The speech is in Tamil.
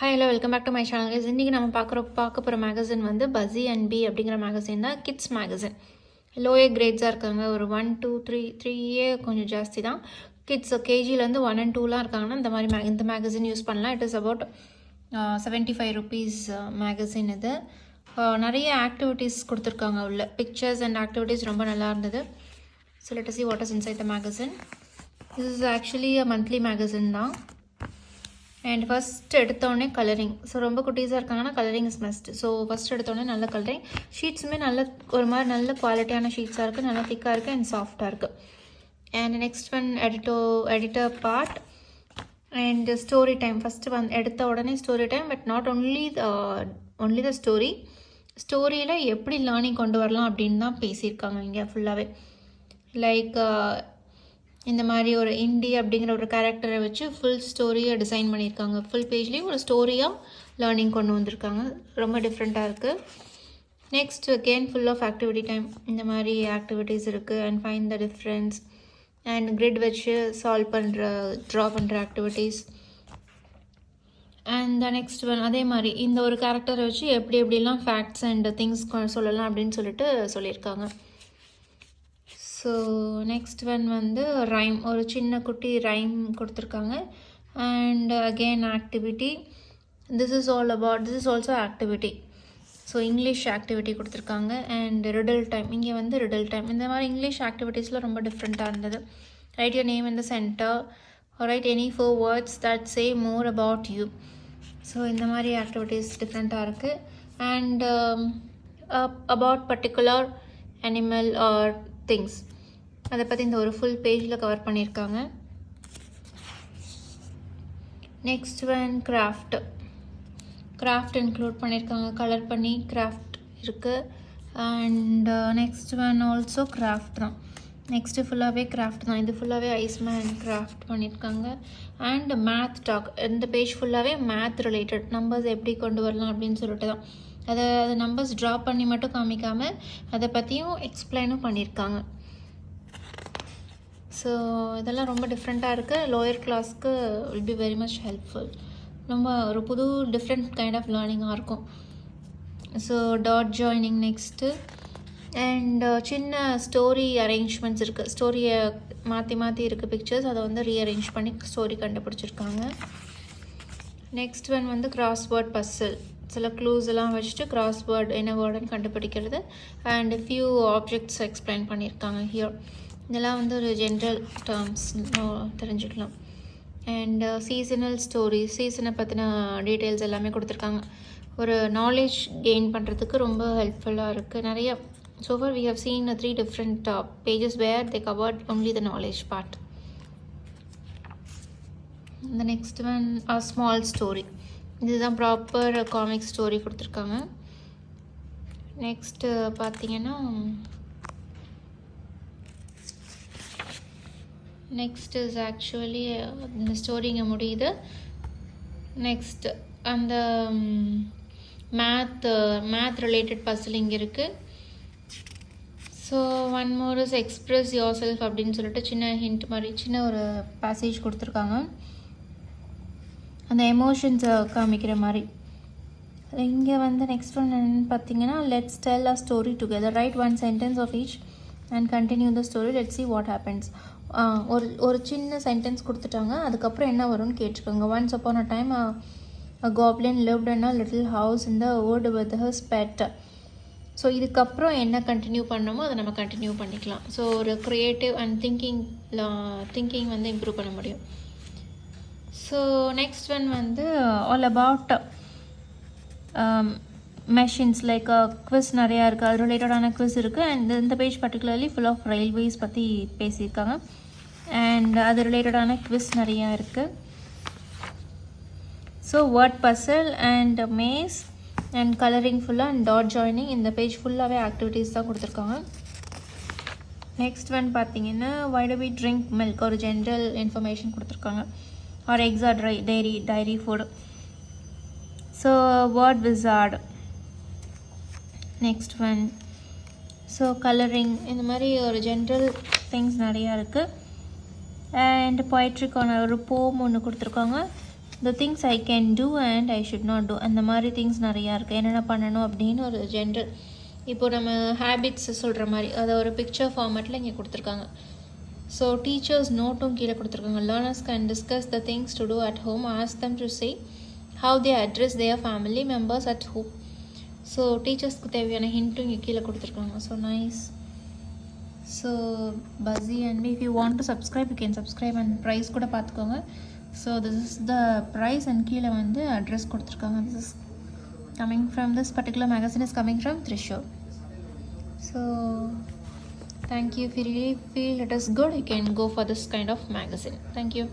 Hi hello welcome back to my channel guys. இன்றைக்கி நம்ம பார்க்க போகிற மேகசின் வந்து பஸி அண்ட் பி அப்படிங்கிற மேகசின் தான். Kids magazine. லோயர் கிரேட்ஸாக இருக்காங்க. ஒரு 1 2 3 கொஞ்சம் ஜாஸ்தி தான். கிட்ஸ் கேஜிலேருந்து 1 and 2லாம் இருக்காங்கன்னா இந்த மேகசின் யூஸ் பண்ணலாம். It is about 75 rupees magazine இது. நிறைய ஆக்டிவிட்டீஸ் கொடுத்துருக்காங்க உள்ள. பிக்சர்ஸ் அண்ட் ஆக்டிவிட்டீஸ் ரொம்ப நல்லா இருந்தது. So let us see what is inside the magazine. This is actually a monthly magazine தான். அண்ட் ஃபஸ்ட் எடுத்தோடனே கலரிங். ஸோ ரொம்ப குட்டீஸாக இருக்காங்கன்னா colouring is must. So first எடுத்தோடனே நல்ல கலரிங். ஷீட்ஸுமே ஒரு மாதிரி நல்ல குவாலிட்டியான ஷீட்ஸாக இருக்குது. நல்லா திக்காக இருக்குது அண்ட் சாஃப்டாக இருக்குது. And next one editor part and story time. First எடுத்த உடனே story time. But not only the ஸ்டோரியில் எப்படி லேர்னிங் கொண்டு வரலாம் அப்படின்னு தான் பேசியிருக்காங்க இங்கே ஃபுல்லாகவே. லைக் இந்த மாதிரி ஒரு இண்டி அப்படிங்கிற ஒரு கேரக்டரை வச்சு ஃபுல் ஸ்டோரியை டிசைன் பண்ணியிருக்காங்க. ஃபுல் பேஜ்லேயும் ஒரு ஸ்டோரியாக லேர்னிங் கொண்டு வந்திருக்காங்க. ரொம்ப டிஃப்ரெண்ட்டாக இருக்குது. Next again full of activity time. இந்த மாதிரி ஆக்டிவிட்டீஸ் இருக்குது. And find the difference and grid வச்சு ட்ரா பண்ணுற activities. And the next one அதே மாதிரி இந்த ஒரு கேரக்டரை வச்சு எப்படிலாம் ஃபேக்ட்ஸ் அண்ட் திங்ஸ் சொல்லலாம் அப்படின்னு சொல்லியிருக்காங்க. ஸோ நெக்ஸ்ட் ஒன் வந்து ரைம். ஒரு சின்ன குட்டி ரைம் கொடுத்துருக்காங்க. And again activity. This is also activity. So English activity கொடுத்துருக்காங்க. And riddle time. இங்கே வந்து ரிடல் டைம். இந்த மாதிரி இங்கிலீஷ் ஆக்டிவிட்டீஸில் ரொம்ப டிஃப்ரெண்ட்டாக இருந்தது. Write your name in the centre. Write any 4 words that say more about you. So இந்த மாதிரி ஆக்டிவிட்டீஸ் டிஃப்ரெண்ட்டாக இருக்குது. And about particular animal or things அதை பற்றி இந்த ஒரு ஃபுல் பேஜில் கவர் பண்ணியிருக்காங்க. நெக்ஸ்ட் ஒன் கிராஃப்ட் இன்க்ளூட் பண்ணியிருக்காங்க. கலர் பண்ணி கிராஃப்ட் இருக்குது. And next one also craft தான். நெக்ஸ்ட்டு ஃபுல்லாகவே கிராஃப்ட் தான். இது ஃபுல்லாகவே ஐஸ்மேன் கிராஃப்ட் பண்ணியிருக்காங்க. And math talk. இந்த பேஜ் ஃபுல்லாகவே மேத் ரிலேட்டட். நம்பர்ஸ் எப்படி கொண்டு வரலாம் அப்படின்னு சொல்லிட்டு தான். அதை நம்பர்ஸ் ட்ரா பண்ணி மட்டும் காமிக்காமல் அதை பற்றியும் எக்ஸ்பிளைனும் பண்ணியிருக்காங்க. ஸோ இதெல்லாம் ரொம்ப டிஃப்ரெண்ட்டாக இருக்குது. லோயர் கிளாஸ்க்கு will be very much helpful. ரொம்ப ஒரு புது டிஃப்ரெண்ட் கைண்ட் ஆஃப் லேர்னிங்காக இருக்கும். So dot joining next. And சின்ன ஸ்டோரி அரேஞ்ச்மெண்ட்ஸ் இருக்குது. ஸ்டோரியை மாற்றி இருக்குது பிக்சர்ஸ். அதை வந்து ரீஅரேஞ்ச் பண்ணி ஸ்டோரி கண்டுபிடிச்சிருக்காங்க. நெக்ஸ்ட் ஒன் வந்து கிராஸ்வேர்ட் பஸ்ஸில். சில க்ளூஸ் எல்லாம் வச்சுட்டு கிராஸ்வேர்ட் என்ன வேர்டுன்னு கண்டுபிடிக்கிறது. அண்ட் ஃபியூ ஆப்ஜெக்ட்ஸ் எக்ஸ்பிளைன் பண்ணியிருக்காங்க ஹியர். இதெல்லாம் வந்து ஒரு ஜென்ரல் டேர்ம்ஸ் தெரிஞ்சுக்கலாம். And seasonal stories. சீசனை பற்றின டீட்டெயில்ஸ் எல்லாமே கொடுத்துருக்காங்க. ஒரு நாலேஜ் கெயின் பண்ணுறதுக்கு ரொம்ப ஹெல்ப்ஃபுல்லாக இருக்குது. நிறைய so far we have seen 3 different pages where they covered only the knowledge part. The next one a small story. இதுதான் ப்ராப்பர் காமிக் ஸ்டோரி கொடுத்துருக்காங்க. நெக்ஸ்ட்டு பார்த்தீங்கன்னா நெக்ஸ்ட் இஸ் ஆக்சுவலி இந்த ஸ்டோரி இங்கே முடியுது. நெக்ஸ்ட் அந்த மேத் ரிலேட்டட் பசில் இங்கே இருக்குது. So one more is express your self அப்படின்னு சொல்லிட்டு சின்ன ஹிண்ட் மாதிரி சின்ன ஒரு பேசேஜ் கொடுத்துருக்காங்க. அந்த எமோஷன்ஸை காமிக்கிற மாதிரி. இங்கே வந்து நெக்ஸ்ட் ஒன் என்னென்னு பார்த்தீங்கன்னா let's tell a story together. Right 1 sentence of each and continue the story. let's see what happens. ஒரு சின்ன சென்டென்ஸ் கொடுத்துட்டாங்க. அதுக்கப்புறம் என்ன வரும்னு கேட்டிருக்காங்க. once upon a time a goblin lived in a little house in the wood with his pet. So இதுக்கப்புறம் என்ன கண்டினியூ பண்ணணுமோ அதை நம்ம கண்டினியூ பண்ணிக்கலாம். ஸோ ஒரு க்ரியேட்டிவ் அண்ட் திங்கிங் வந்து இம்ப்ரூவ் பண்ண முடியும். ஸோ நெக்ஸ்ட் ஒன் வந்து all about machines. Like quiz நிறையா இருக்குது. அது ரிலேட்டடான குவிஸ் இருக்குது. அண்ட் இந்த page particularly full of railways பற்றி பேசியிருக்காங்க. அண்ட் அது ரிலேட்டடான குவிஸ் நிறையா இருக்குது. So word puzzle and maze and colouring ஃபுல்லாக அண்ட் டாட் ஜாயினிங். இந்த பேஜ் ஃபுல்லாகவே ஆக்டிவிட்டீஸ் தான் கொடுத்துருக்காங்க. நெக்ஸ்ட் ஒன் பார்த்தீங்கன்னா why do we drink milk. ஒரு ஜென்ரல் இன்ஃபர்மேஷன் கொடுத்துருக்காங்க. R eggs are dairy food. So word wizard. Next one so colouring. இந்த மாதிரி ஒரு ஜென்ரல் திங்ஸ் நிறையா இருக்குது. அண்ட் பொயட்ரிக்கான ஒரு போம் ஒன்று கொடுத்துருக்காங்க. The things I can do and I should not do, அந்த மாதிரி திங்ஸ் நிறையா இருக்குது. என்னென்ன பண்ணணும் அப்படின்னு ஒரு ஜென்ரல், இப்போ நம்ம ஹேபிட்ஸ் சொல்கிற மாதிரி அதை ஒரு பிக்சர் ஃபார்மேட்டில் இங்கே கொடுத்துருக்காங்க. ஸோ டீச்சர்ஸ் நோட்டும் கீழே கொடுத்துருக்காங்க. Learners can discuss the things to do at home, ask them to say how they address their family members at home. So டீச்சர்ஸ்க்கு தேவையான ஹிண்ட்டும் இங்கே கீழே கொடுத்துருக்காங்க. So nice. So buzzy and me, if you want to subscribe you can subscribe and prize கூட பார்த்துக்கோங்க. So this is the prize and கீழே வந்து அட்ரஸ் கொடுத்துருக்காங்க. This is coming from this particular magazine is coming from Thrissur. So thank you. If you really feel it is good, you can go for this kind of magazine. Thank you.